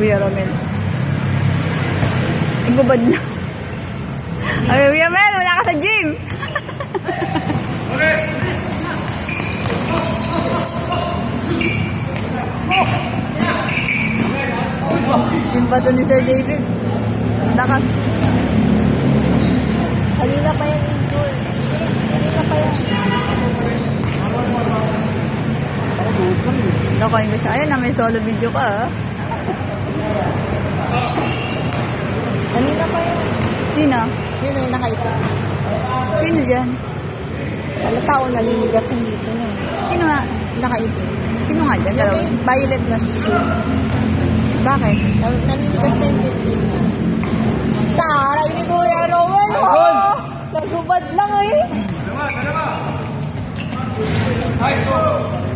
Kuya Romel. Igubad na. Ay, Kuya Romel, wala ka sa gym. Yung bato ni Sir David. Lakas. Kanina pa yan, Igor. Kanina pa yan. Nakain ko siya. Ayan na, may solo video ka, ha? Kanina pa yan. Sino? Yun yung nakaita. Sino dyan? Halata ko naliligas yung dito na. Sino nga? Nakaitim. Sino nga dyan? Dalawa. Yung violet na shoes. Bakit? Naliligas na yung dito niya. Taray ni Kuya Rowell! Oh! Nagubad lang eh! Dalawa! Ay, go!